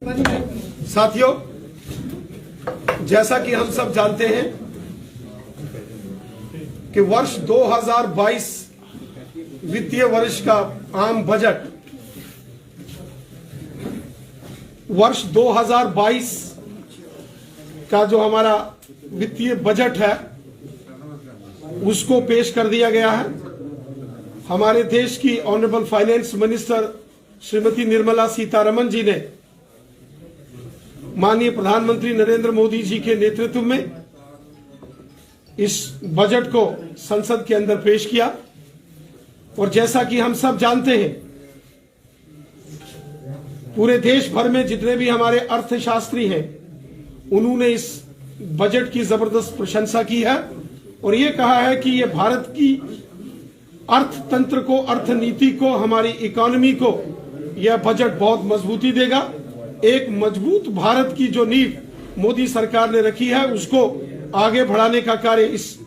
साथियों, जैसा कि हम सब जानते हैं कि वर्ष 2022 वित्तीय वर्ष का आम बजट वर्ष 2022 का जो हमारा वित्तीय बजट है उसको पेश कर दिया गया है। हमारे देश की honourable finance minister Shrimati Nirmala Sitharaman ji ने माननीय प्रधानमंत्री नरेंद्र मोदी जी के नेतृत्व में इस बजट को संसद के अंदर पेश किया और जैसा कि हम सब जानते हैं, पूरे देश भर में जितने भी हमारे अर्थशास्त्री हैं उन्होंने इस बजट की जबरदस्त प्रशंसा की है और ये कहा है कि ये भारत की अर्थतंत्र को, अर्थनीति को, हमारी इकोनॉमी को यह बजट बहुत मजबूती देगा। एक मजबूत भारत की जो नींव मोदी सरकार ने रखी है उसको आगे बढ़ाने का कार्य इस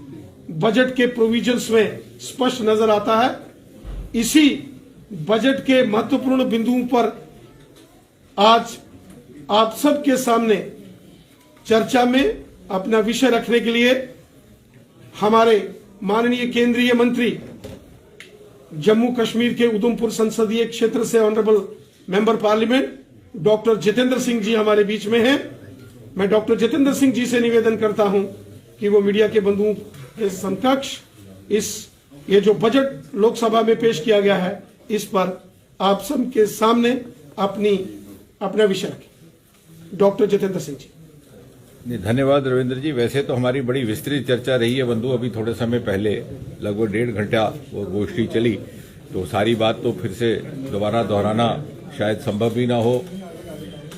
बजट के प्रोविजंस में स्पष्ट नजर आता है। इसी बजट के महत्वपूर्ण बिंदुओं पर आज आप सबके सामने चर्चा में अपना विषय रखने के लिए हमारे माननीय केंद्रीय मंत्री, जम्मू कश्मीर के उधमपुर संसदीय क्षेत्र से honourable member parliament doctor Jitendra Singh ji हमारे बीच में हैं। मैं डॉक्टर जितेंद्र सिंह जी से निवेदन करता हूं कि वो मीडिया के बंधुओं के समकक्ष ये जो बजट लोकसभा में पेश किया गया है इस पर आप सबके सामने अपना विषय रखें। डॉक्टर जितेंद्र सिंह जी। धन्यवाद रविंद्र जी। वैसे तो हमारी बड़ी विस्तृत चर्चा रही है बंधु, अभी थोड़े समय पहले लगभग 1.5 घंटा वो गोष्ठी चली, तो सारी बात तो फिर से दोबारा दोहराना शायद संभव भी ना हो,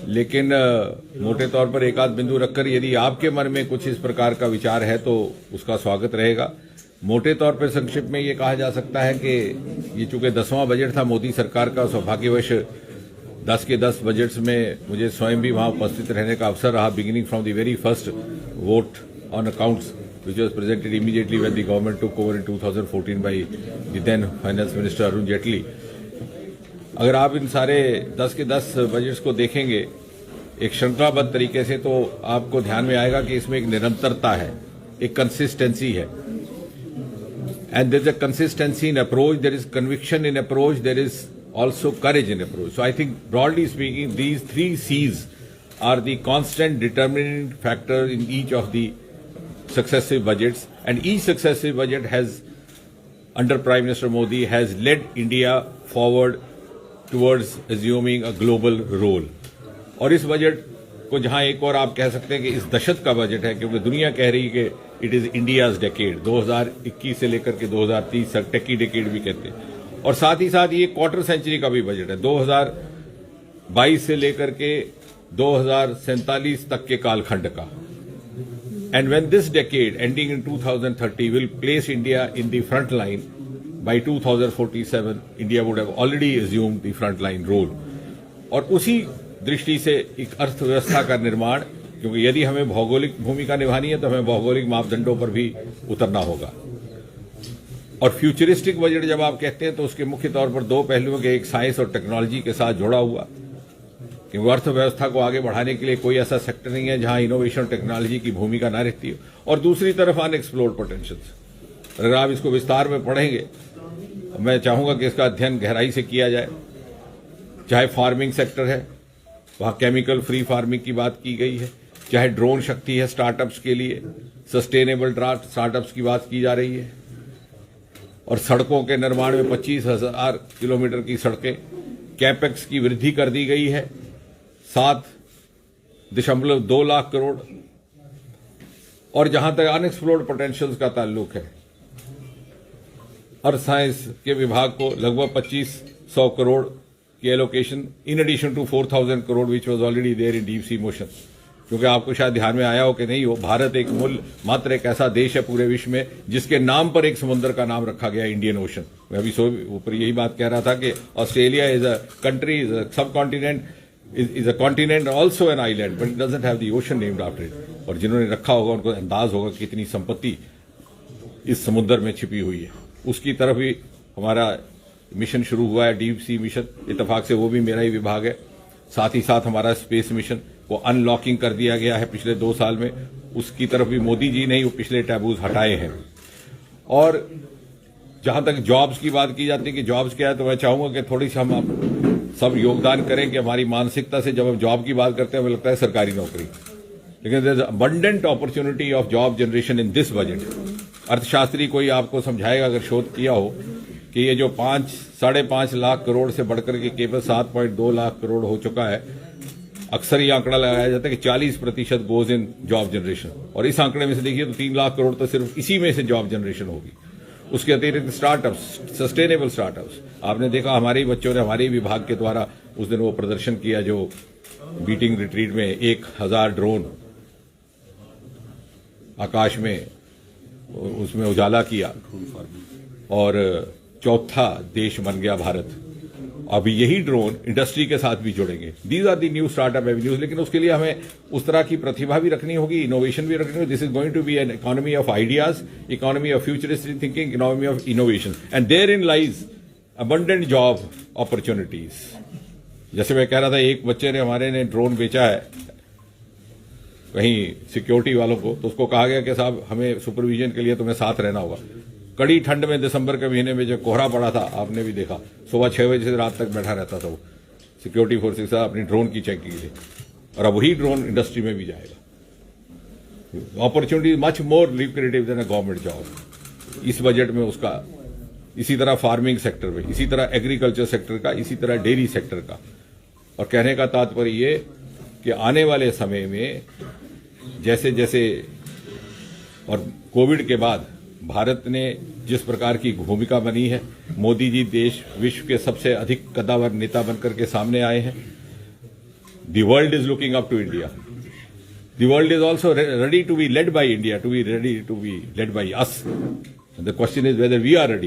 लेकिन मोटे तौर पर एक आध बिंदु रखकर यदि आपके मन में कुछ इस प्रकार का विचार है तो उसका स्वागत रहेगा। मोटे तौर पर संक्षिप्त में ये कहा जा सकता है कि ये चूंकि 10वां बजट था मोदी सरकार का, सौभाग्यवश 10 के 10 बजट्स में मुझे स्वयं भी वहां उपस्थित रहने का अवसर रहा, beginning from the very first vote on accounts which was presented immediately when the government took over in 2014 by the then finance minister Arun Jaitley। अगर आप इन सारे 10 के 10 बजट्स को देखेंगे एक श्रृंखलाबद्ध तरीके से तो आपको ध्यान में आएगा कि इसमें एक निरंतरता है, एक कंसिस्टेंसी है, and there is a consistency in approach, there is conviction in approach, there is also courage in approach. So I think broadly speaking these 3 C's are the constant determining factor in each of the successive budgets, and each successive budget has under Prime Minister Modi has led India forward towards assuming a global role। और इस budget को जहां एक और आप कह सकते हैं कि इस दशक का बजट है क्योंकि दुनिया कह रही है कि इट इज इंडियाज डेकेड, 2021 से लेकर के 2030 तक टेकी डेकेड भी कहते हैं, और साथ ही साथ ये क्वार्टर सेंचुरी का भी बजट है, 2022 से लेकर के 2047 तक के कालखंड का। And when this decade ending in 2030 will place India in the front line, by 2047 India would have already assumed the front line role. और उसी दृष्टि से एक अर्थव्यवस्था का निर्माण, क्योंकि यदि हमें भौगोलिक भूमिका निभानी है तो हमें भौगोलिक मापदंडों पर भी उतरना होगा। और फ्यूचरिस्टिक बजट जब आप कहते हैं तो उसके मुख्य तौर पर 2 पहलुओं के, एक साइंस और टेक्नोलॉजी के साथ जुड़ा हुआ, क्योंकि अर्थव्यवस्था को आगे बढ़ाने के लिए कोई ऐसा सेक्टर नहीं है जहां इनोवेशन टेक्नोलॉजी की भूमिका ना रहती हो, और दूसरी तरफ अनएक्सप्लोर्ड पोटेंशियल्स। अगर आप इसको विस्तार में पढ़ेंगे, मैं चाहूंगा कि इसका अध्ययन गहराई से किया जाए। चाहे फार्मिंग सेक्टर है, वहां केमिकल फ्री फार्मिंग की बात की गई है, चाहे ड्रोन शक्ति है स्टार्टअप्स के लिए, सस्टेनेबल स्टार्टअप्स की बात की जा रही है, और सड़कों के निर्माण में 25,000 किलोमीटर की सड़कें, कैपेक्स की वृद्धि कर दी गई है 7.2 लाख करोड़। और जहां तक अनएक्सप्लोर्ड पोटेंशियल्स का ताल्लुक है, अर्थ साइंस के विभाग को लगभग 2500 करोड़ की allocation in addition to 4,000 crore which was already there in deep sea mission. क्योंकि आपको शायद ध्यान में आया हो कि नहीं हो, भारत एक मात्र एक ऐसा देश है पूरे विश्व में जिसके नाम पर एक समुद्र का नाम रखा गया, इंडियन ओशन। मैं अभी ऊपर यही बात कह रहा था कि Australia is a country, is a subcontinent, is a continent also an island, but it doesn't have the ocean named after it. और जिन्होंने रखा होगा उनको अंदाज होगा कि कितनी संपत्ति इस समुद्र में छिपी हुई है। उसकी तरफ भी हमारा मिशन शुरू हुआ है, डीप सी मिशन, इत्तेफाक से वो भी मेरा ही विभाग है। साथ ही साथ हमारा स्पेस मिशन को अनलॉकिंग कर दिया गया है पिछले 2 साल में, उसकी तरफ भी मोदी जी ने ही वो पिछले टैबूज हटाए हैं। और जहां तक जॉब्स की बात की जाती है कि जॉब्स क्या है, तो मैं चाहूंगा कि थोड़ी सी हम सब योगदान करें कि हमारी मानसिकता से जब हम जॉब की बात करते हैं हमें लगता है सरकारी नौकरी, लेकिन there is abundant opportunity of job generation in this budget. अर्थशास्त्री कोई आपको समझाएगा अगर शोध किया हो कि ये जो 5-5.5 लाख करोड़ से बढ़कर के केवल 7.2 लाख करोड़ हो चुका है, अक्सर ये आंकड़ा लगाया जाता है कि 40% गोज इन जॉब जनरेशन, और इस आंकड़े में से देखिए तो 3 लाख करोड़ तो सिर्फ इसी में से जॉब जनरेशन होगी। उसके अतिरिक्त स्टार्टअप्स, सस्टेनेबल स्टार्टअप्स, आपने देखा हमारे ही बच्चों ने हमारे ही विभाग के द्वारा उस दिन वो प्रदर्शन किया जो बीटिंग रिट्रीट में 1000 ड्रोन आकाश में उसमें उजाला किया और चौथा देश बन गया भारत। अभी यही ड्रोन इंडस्ट्री के साथ भी जुड़ेंगे। These are the new startup avenues, लेकिन उसके लिए हमें उस तरह की प्रतिभा भी रखनी होगी, इनोवेशन भी रखनी होगी। This is going to be an economy of ideas, economy of futuristic thinking, economy of innovation, and therein lies abundant job opportunities. जैसे मैं कह रहा था, एक बच्चे ने हमारे ने ड्रोन बेचा है कहीं सिक्योरिटी वालों को, तो उसको कहा गया कि साहब हमें सुपरविजन के लिए तुम्हें साथ रहना होगा। कड़ी ठंड में दिसंबर के महीने में जो कोहरा पड़ा था, आपने भी देखा, सुबह 6 बजे से रात तक बैठा रहता था वो सिक्योरिटी फोर्सेस के साथ अपनी ड्रोन की चेकिंग के लिए, और अब वही ड्रोन इंडस्ट्री में भी जाएगा। Opportunity much more lucrative than a government job इस बजट में उसका। इसी तरह फार्मिंग सेक्टर में, इसी तरह एग्रीकल्चर सेक्टर का, इसी तरह डेयरी सेक्टर का। और कहने का तात्पर्य ये कि आने वाले समय में जैसे जैसे और कोविड के बाद भारत ने जिस प्रकार की भूमिका बनी है, मोदी जी देश विश्व के सबसे अधिक कद्दावर नेता बनकर के सामने आए हैं। The world is looking up to India, the world is also ready to be led by India, to be ready to be led by us. The question is whether we are ready.